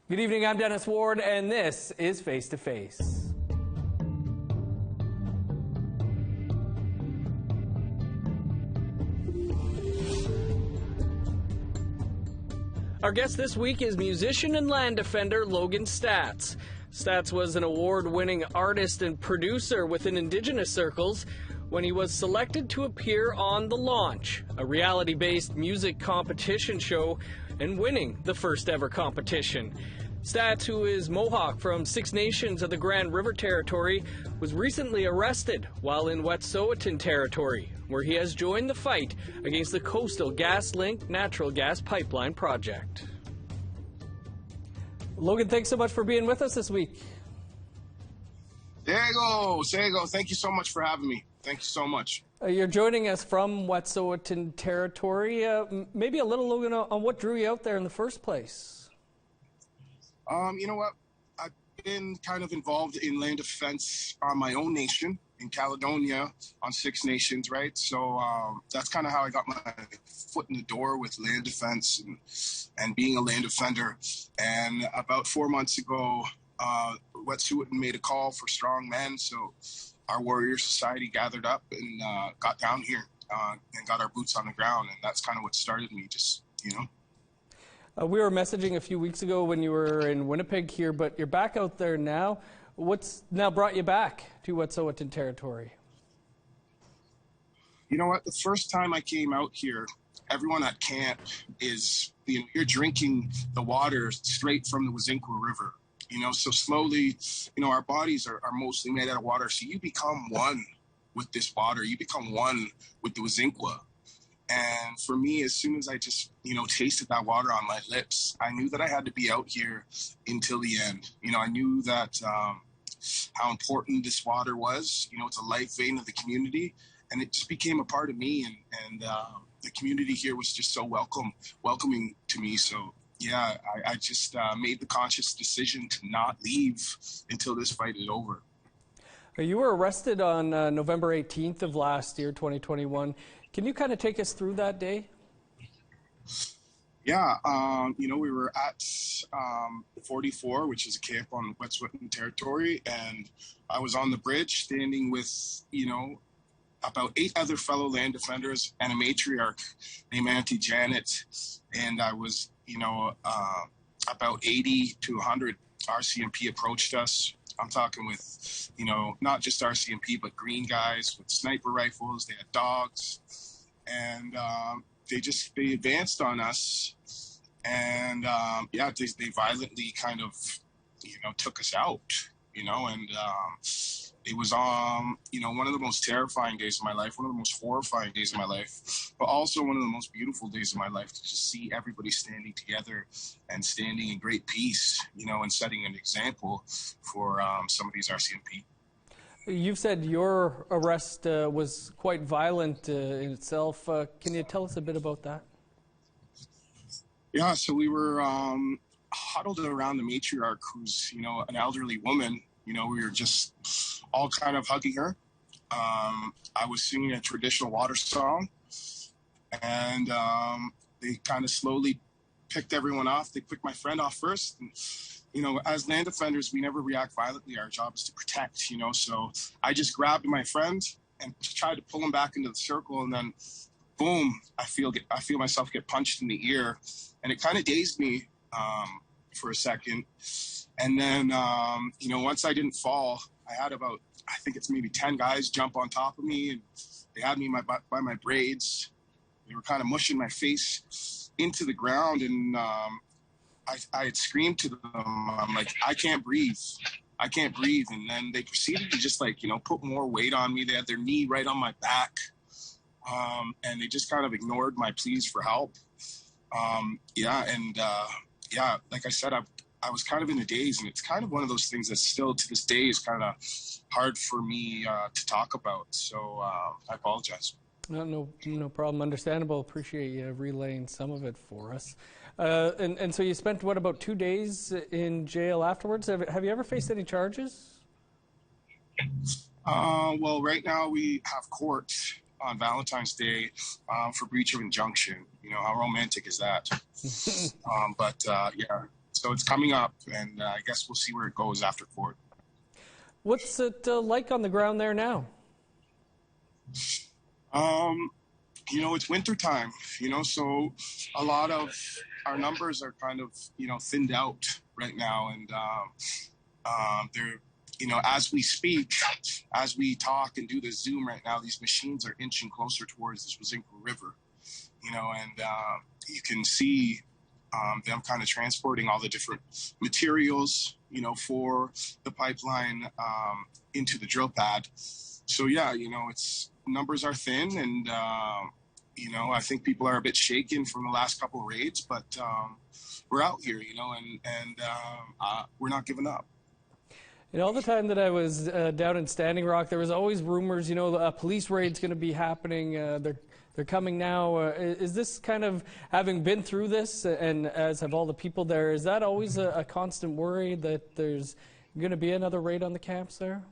Good evening, I'm Dennis Ward, and this is Face to Face. Our guest this week is musician and land defender Logan Staats. Staats was an award-winning artist and producer within Indigenous circles when he was selected to appear on The Launch, a reality-based music competition show, and winning the first ever competition. Staats, who is Mohawk from Six Nations of the Grand River Territory, was recently arrested while in Wet'suwet'en Territory, where he has joined the fight against the Coastal GasLink natural gas pipeline project. Logan, thanks so much for being with us this week. Sego, thank you so much for having me. Thank you so much. You're joining us from Wet'suwet'en Territory. Maybe a little, Logan, on what drew you out there in the first place. You know what? I've been kind of involved in land defense on my own nation in Caledonia on Six Nations, right? So that's kind of how I got my foot in the door with land defense and being a land defender. And about 4 months ago, Wet'suwet'en made a call for strong men. So our warrior society gathered up and got down here and got our boots on the ground. And that's kind of what started me, just, you know. We were messaging a few weeks ago when you were in Winnipeg here, but you're back out there now. What's now brought you back to Wet'suwet'en Territory? You know what? The first time I came out here, everyone at camp is, you know, you're drinking the water straight from the Wizinqua River. You know, so slowly, you know, our bodies are mostly made out of water. So you become one with this water. You become one with the Wizinqua. And for me, as soon as I just, you know, tasted that water on my lips, I knew that I had to be out here until the end. You know, I knew that how important this water was. You know, it's a life vein of the community, and it just became a part of me. And the community here was just so welcoming to me. So, yeah, I just made the conscious decision to not leave until this fight is over. You were arrested on November 18th of last year, 2021. Can you kind of take us through that day? Yeah, you know, we were at 44, which is a camp on Wet'suwet'en Territory, and I was on the bridge standing with, you know, about 8 other fellow land defenders and a matriarch named Auntie Janet, and I was, you know, about 80 to 100 RCMP approached us. I'm talking with, you know, not just RCMP, but green guys with sniper rifles. They had dogs, and they advanced on us, and yeah, they violently kind of, you know, took us out, you know, and it was you know, one of the most terrifying days of my life, one of the most horrifying days of my life, but also one of the most beautiful days of my life, to just see everybody standing together and standing in great peace, you know, and setting an example for some of these RCMP. You've said your arrest was quite violent in itself. Can you tell us a bit about that? Yeah, so we were huddled around the matriarch, who's, you know, an elderly woman. You know, we were just all kind of hugging her. I was singing a traditional water song, and they kind of slowly picked everyone off. They picked my friend off first. And, you know, as land defenders, we never react violently. Our job is to protect, you know. So I just grabbed my friend and tried to pull him back into the circle, and then, boom, I feel myself get punched in the ear, and it kind of dazed me for a second. And then, you know, once I didn't fall, I had about, I think it's maybe 10 guys jump on top of me, and they had me by my braids. They were kind of mushing my face into the ground, and I had screamed to them, I'm like, I can't breathe. And then they proceeded to just, like, you know, put more weight on me. They had their knee right on my back, and they just kind of ignored my pleas for help. Yeah, and yeah, like I said, I was kind of in a daze, and it's kind of one of those things that still to this day is kind of hard for me to talk about. So I apologize. No problem. Understandable. Appreciate you relaying some of it for us. And so you spent, what, about 2 days in jail afterwards? Have you ever faced any charges? Well, right now we have court on Valentine's Day for breach of injunction. You know, how romantic is that? But yeah, So it's coming up, and I guess we'll see where it goes after court. What's it like on the ground there now? It's winter time, so a lot of our numbers are kind of, thinned out right now. And they're, as we speak, as we talk and do the Zoom right now, these machines are inching closer towards the Swazinko River, and you can see them kind of transporting all the different materials, for the pipeline into the drill pad. So, yeah, it's numbers are thin, and, I think people are a bit shaken from the last couple of raids, but we're out here, and we're not giving up. All the time that I was down in Standing Rock, there was always rumors, a police raid's going to be happening. They're coming now. Is this kind of, having been through this, and as have all the people there, is that always a constant worry that there's going to be another raid on the camps there?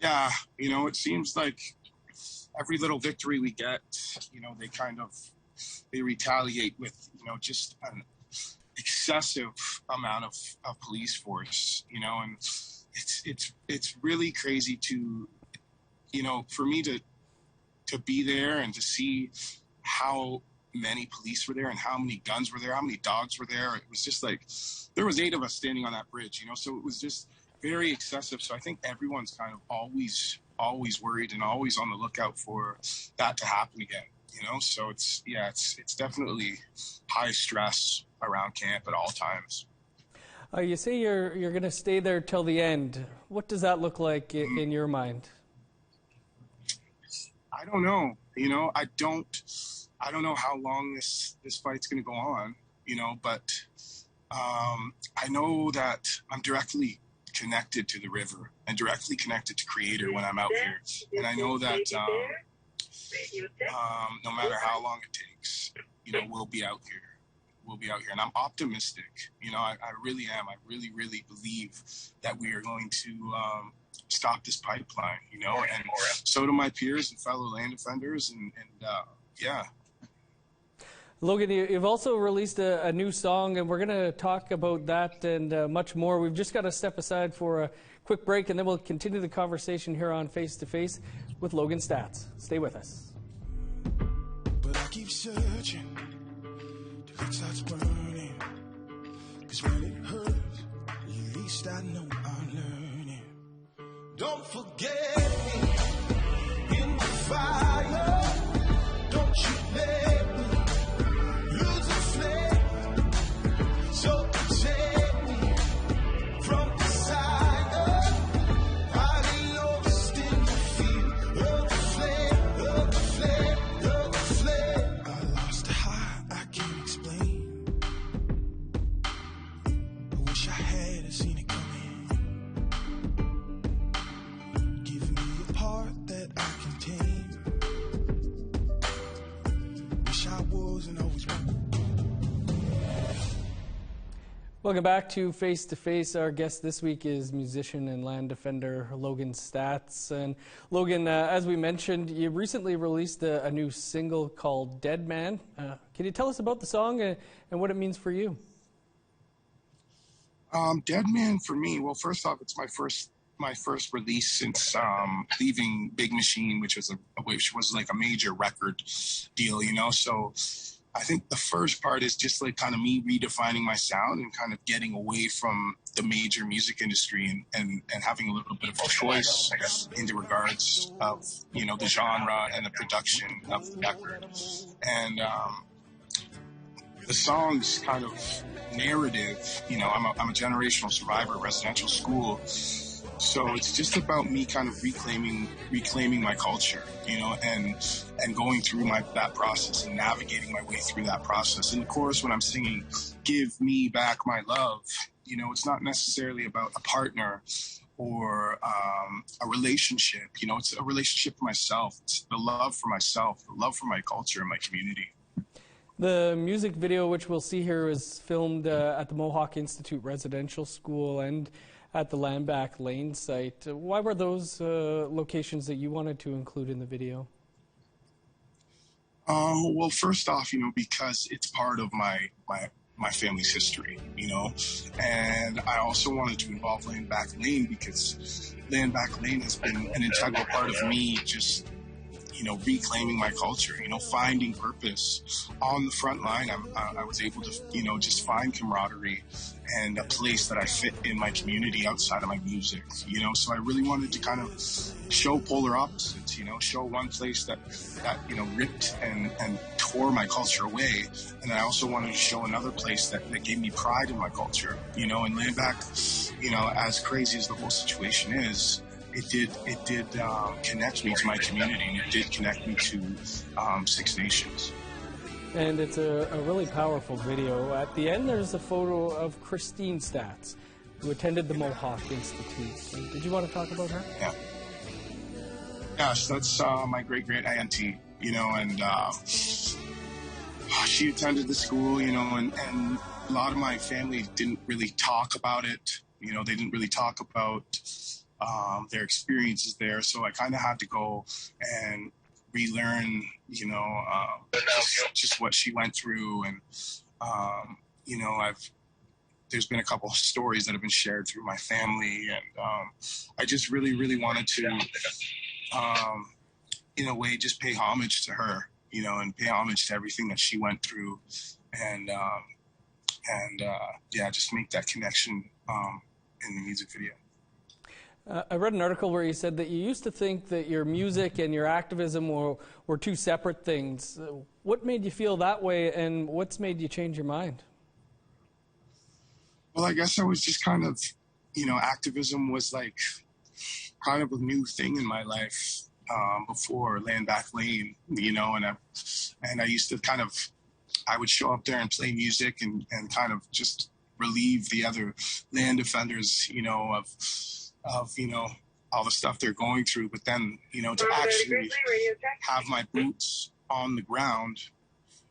Yeah, it seems like every little victory we get, they retaliate with, just an excessive amount of police force, and it's really crazy to, for me to be there and to see how many police were there and how many guns were there, how many dogs were there. It was just like, there was 8 of us standing on that bridge, so it was just very excessive. So I think everyone's kind of always worried and always on the lookout for that to happen again, so it's definitely high stress around camp at all times. You say you're going to stay there till the end. What does that look like in your mind? I don't know. I don't know how long this fight's going to go on, but I know that I'm directly connected to the river and directly connected to Creator when I'm out here. And I know that no matter how long it takes, we'll be out here. We'll be out here. And I'm optimistic. I really am. I really, really believe that we are going to stop this pipeline, and so do my peers and fellow land defenders. And yeah. Logan, you've also released a new song, and we're going to talk about that and much more. We've just got to step aside for a quick break, and then we'll continue the conversation here on Face to Face with Logan Staats. Stay with us. But I keep searching till it starts burning, 'cause when it hurts, at least I know I'm learning. Don't forget me in the fire. Don't you let me lose the flame. So protect me from desire. I be lost in the field of the flame, of the flame, of the flame. I lost a high I can't explain. I wish I had seen it coming. Give me a part that I can tame. Wish I wasn't always wrong. Welcome back to Face to Face. Our guest this week is musician and land defender Logan Staats. And Logan, as we mentioned, you recently released a new single called Dead Man. Can you tell us about the song and what it means for you? Dead Man for me, well, first off, it's my first release since leaving Big Machine, which was like a major record deal, So I think the first part is just like kind of me redefining my sound and kind of getting away from the major music industry and having a little bit of a choice in regards of, the genre and the production of the record. And the song's kind of narrative, I'm a generational survivor of residential school. So it's just about me kind of reclaiming my culture, and going through that process and navigating my way through that process. And of course, when I'm singing "Give Me Back My Love," it's not necessarily about a partner or a relationship. It's a relationship for myself. It's the love for myself, the love for my culture and my community. The music video, which we'll see here, is filmed at the Mohawk Institute Residential School and at the Landback Lane site. Why were those locations that you wanted to include in the video? Well, first off, because it's part of my my family's history, and I also wanted to involve Land Back Lane because Land Back Lane has been an integral part of me just reclaiming my culture, finding purpose on the front line. I was able to, just find camaraderie and a place that I fit in my community outside of my music, so I really wanted to kind of show polar opposites, show one place that ripped and tore my culture away. And I also wanted to show another place that gave me pride in my culture, and Land Back, as crazy as the whole situation is, it did connect me to my community, and it did connect me to Six Nations. And it's a really powerful video. At the end, there's a photo of Christine Staats, who attended the Mohawk Institute. Did you want to talk about her? Yeah. Gosh, that's my great-great-auntie, and she attended the school, and a lot of my family didn't really talk about it. They didn't really talk about their experiences there, so I kind of had to go and relearn, just what she went through, and there's been a couple of stories that have been shared through my family, and I just really wanted to, in a way, just pay homage to her, and pay homage to everything that she went through, and just make that connection in the music video. I read an article where you said that you used to think that your music and your activism were two separate things. What made you feel that way, and what's made you change your mind? Well, I guess I was just kind of, activism was like kind of a new thing in my life before Land Back Lane, and I used to kind of, I would show up there and play music and kind of just relieve the other land defenders, of all the stuff they're going through, but then to actually have my boots on the ground,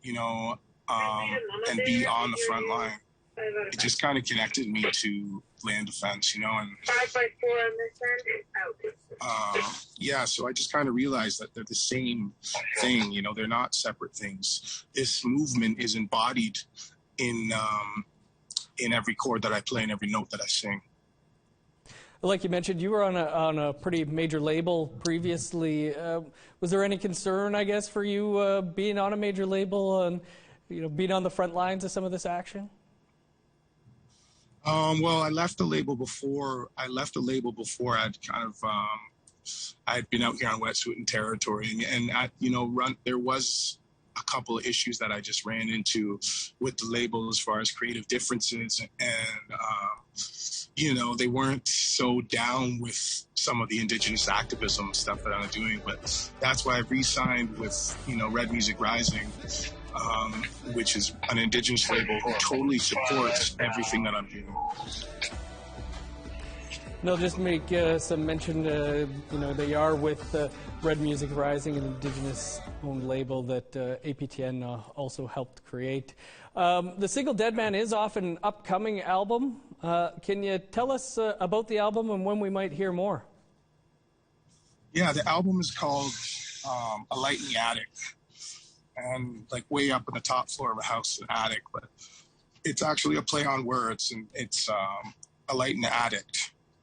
and be on the front line, it just kind of connected me to land defense, and 5x4 on this end. so I just kind of realized that they're the same thing, they're not separate things. This movement is embodied in every chord that I play and every note that I sing. Like you mentioned, you were on a pretty major label previously. Was there any concern, I guess, for you being on a major label and being on the front lines of some of this action? Well, I left the label before. I'd kind of I'd been out here on wetsuit territory, and there was a couple of issues that I just ran into with the label as far as creative differences, and they weren't so down with some of the Indigenous activism stuff that I'm doing, but that's why I re-signed with Red Music Rising, which is an Indigenous label who totally supports everything that I'm doing. No, just make some mention, they are with Red Music Rising, an Indigenous-owned label that APTN also helped create. The single Dead Man is off an upcoming album. Can you tell us about the album and when we might hear more? Yeah, the album is called A Light in the Attic, and like way up in the top floor of a house, an attic, but it's actually a play on words, and it's a light in the attic,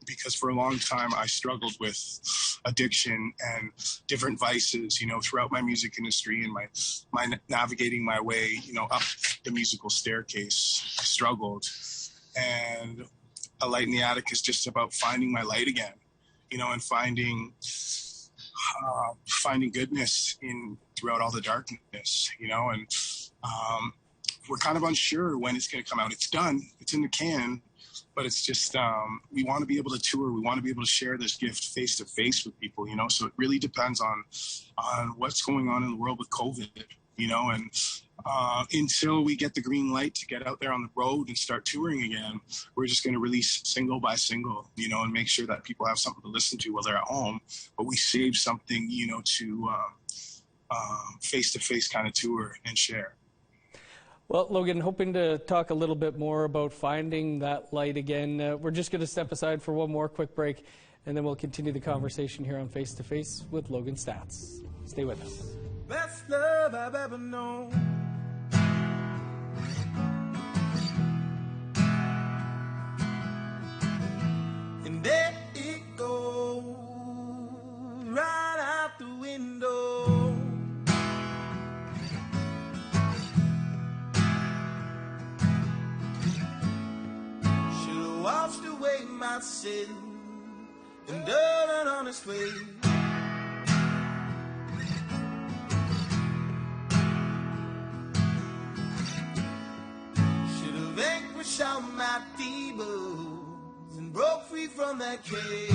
because for a long time I struggled with addiction and different vices, throughout my music industry and my navigating my way, up the musical staircase. I struggled, and A Light in the Attic is just about finding my light again, and finding goodness throughout all the darkness, and we're kind of unsure when it's going to come out. It's done, it's in the can, but it's just, we want to be able to tour. We want to be able to share this gift face to face with people, so it really depends on what's going on in the world with COVID, and until we get the green light to get out there on the road and start touring again, we're just going to release single by single, and make sure that people have something to listen to while they're at home, but we save something, to face-to-face kind of tour and share. Well, Logan, hoping to talk a little bit more about finding that light again. We're just going to step aside for one more quick break, and then we'll continue the conversation here on Face to Face with Logan Staats. Stay with us. Best love I've ever known. my sin and done an honest way. Should have vanquished all my demons and broke free from that cage.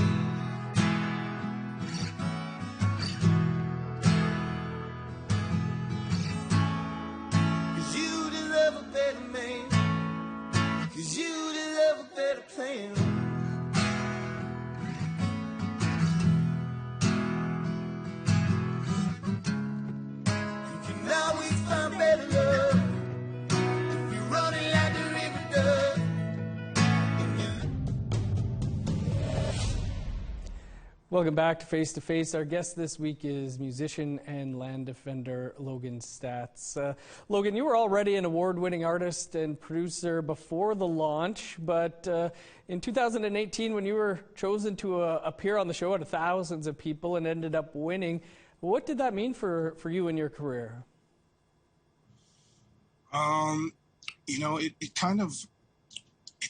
Welcome back to Face to Face. Our guest this week is musician and land defender Logan Staats. Logan, you were already an award-winning artist and producer before the launch, but in 2018, when you were chosen to appear on the show out of thousands of people and ended up winning, what did that mean for you in your career? You know, it kind of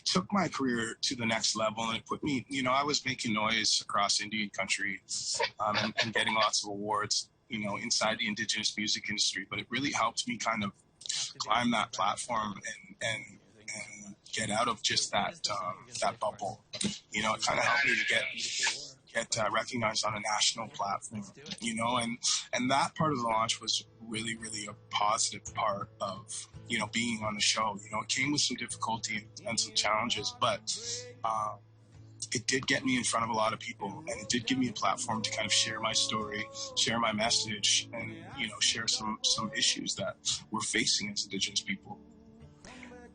took my career to the next level, and it put me, you know, I was making noise across Indian country and getting lots of awards, you know, inside the Indigenous music industry, but it really helped me kind of climb that platform and get out of just that bubble. You know, it kind of helped me to get recognized on a national platform, you know, and that part of the launch was really, really a positive part of, you know, being on the show. You know, it came with some difficulty and some challenges, but it did get me in front of a lot of people, and it did give me a platform to kind of share my story, share my message, and, you know, share some issues that we're facing as Indigenous people.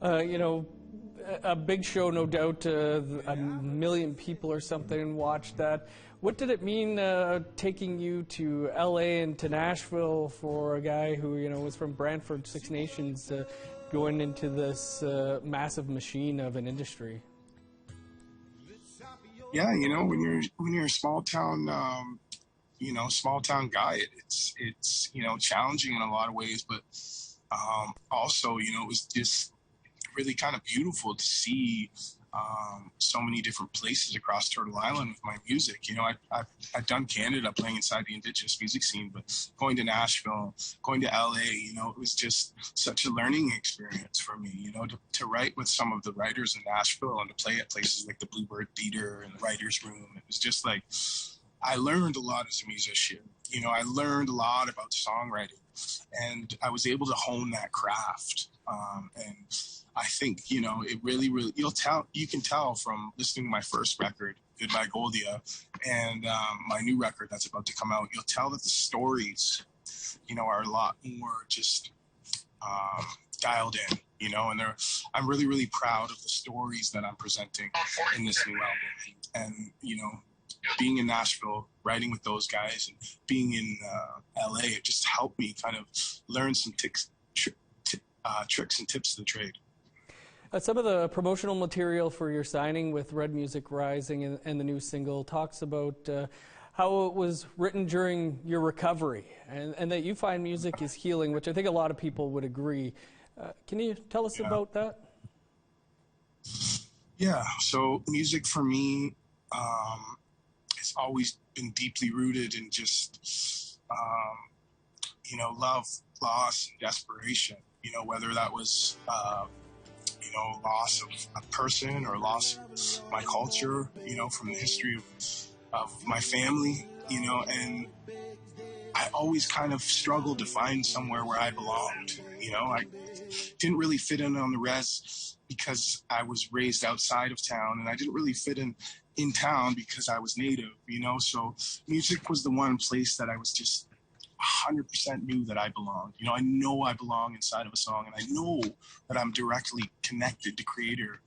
You know, a big show, no doubt, a million people or something watched that. What did it mean taking you to LA and to Nashville for a guy who, you know, was from Brantford, Six Nations, going into this massive machine of an industry? Yeah, you know, when you're a small town, you know, small town guy, it's you know, challenging in a lot of ways, but also, you know, it was just really kind of beautiful to see so many different places across Turtle Island with my music. You know, I've done Canada playing inside the Indigenous music scene, but going to Nashville, going to LA, you know, it was just such a learning experience for me, you know, to write with some of the writers in Nashville and to play at places like the Bluebird Theater and the Writers' Room. It was just like, I learned a lot as a musician. You know, I learned a lot about songwriting, and I was able to hone that craft. And I think, you know, it really, you can tell from listening to my first record, Goodbye Goldia, and my new record that's about to come out, you'll tell that the stories, you know, are a lot more just dialed in, you know, and I'm really, really proud of the stories that I'm presenting in this new album. And, you know, being in Nashville, writing with those guys, and being in LA, it just helped me kind of learn some tricks and tips of the trade. Some of the promotional material for your signing with Red Music Rising and the new single talks about how it was written during your recovery, and that you find music is healing, which I think a lot of people would agree. Can you tell us about that? Yeah, so music for me has always been deeply rooted in just, you know, love, loss, and desperation. You know, whether that was, you know, loss of a person or loss of my culture, you know, from the history of my family, you know, and I always kind of struggled to find somewhere where I belonged. You know, I didn't really fit in on the res because I was raised outside of town, and I didn't really fit in town because I was native, you know, so music was the one place that I was just 100% knew that I belonged. You know I belong inside of a song, and I know that I'm directly connected to Creator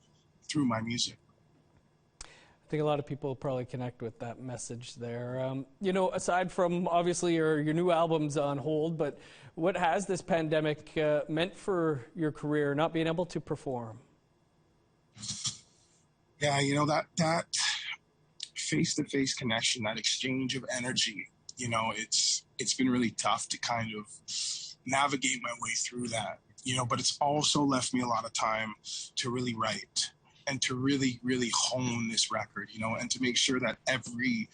through my music. I think a lot of people probably connect with that message there. You know, aside from obviously your new album's on hold, but what has this pandemic meant for your career, not being able to perform? Yeah, you know, that face-to-face connection, that exchange of energy, you know, it's been really tough to kind of navigate my way through that, you know, but it's also left me a lot of time to really write, and to really, really hone this record, you know, and to make sure that every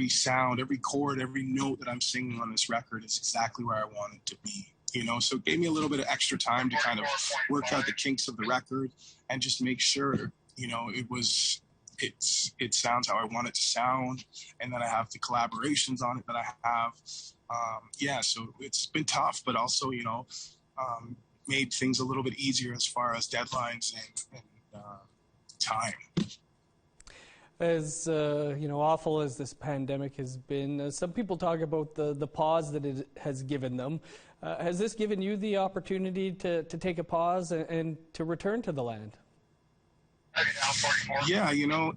sound, every chord, every note that I'm singing on this record is exactly where I want it to be. You know, so it gave me a little bit of extra time to kind of work out the kinks of the record and just make sure, you know, it sounds how I want it to sound, and then I have the collaborations on it that I have. So it's been tough, but also, you know, made things a little bit easier as far as deadlines and time. As awful as this pandemic has been, some people talk about the pause that it has given them. Has this given you the opportunity to take a pause and to return to the land? Yeah, you know,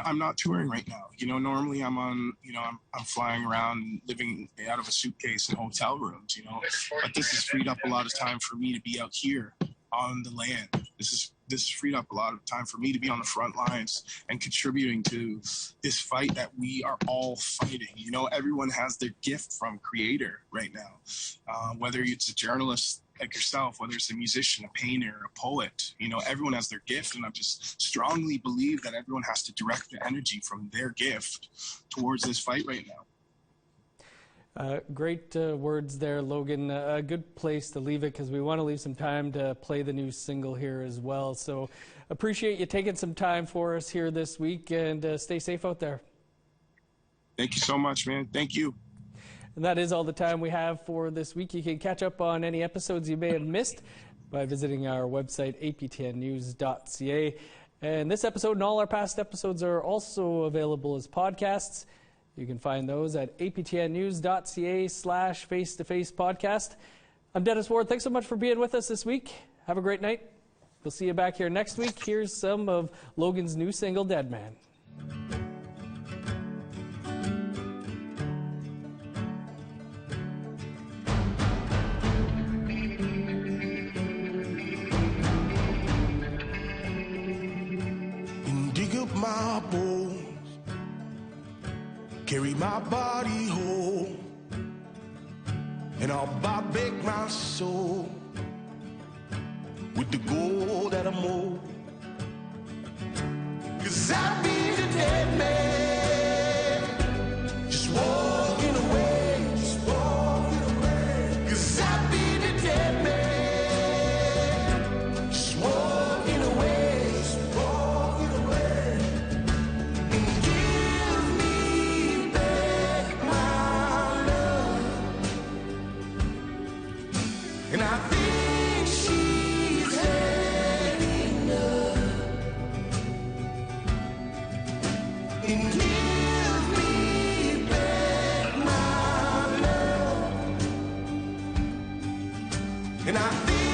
I'm not touring right now. You know, normally I'm flying around, living out of a suitcase in hotel rooms, you know, but this has freed up a lot of time for me to be out here on the land. This has freed up a lot of time for me to be on the front lines and contributing to this fight that we are all fighting. You know, everyone has their gift from creator right now, whether it's a journalist like yourself, whether it's a musician, a painter, a poet, you know, everyone has their gift. And I just strongly believe that everyone has to direct the energy from their gift towards this fight right now. Great words there, Logan. A good place to leave it because we want to leave some time to play the new single here as well. So appreciate you taking some time for us here this week, and stay safe out there. Thank you so much, man. Thank you. And that is all the time we have for this week. You can catch up on any episodes you may have missed by visiting our website, aptnnews.ca. And this episode and all our past episodes are also available as podcasts. You can find those at aptnnews.ca/face-to-face podcast. I'm Dennis Ward. Thanks so much for being with us this week. Have a great night. We'll see you back here next week. Here's some of Logan's new single, Dead Man. My bones, carry my body home, and I'll bake my soul with the gold that I'm owed. 'Cause I'd be the dead man, just walking away, just walking away. 'Cause I'd be the dead man, just walking away, just walking away. And I think she's had enough. And give me back my love. And I think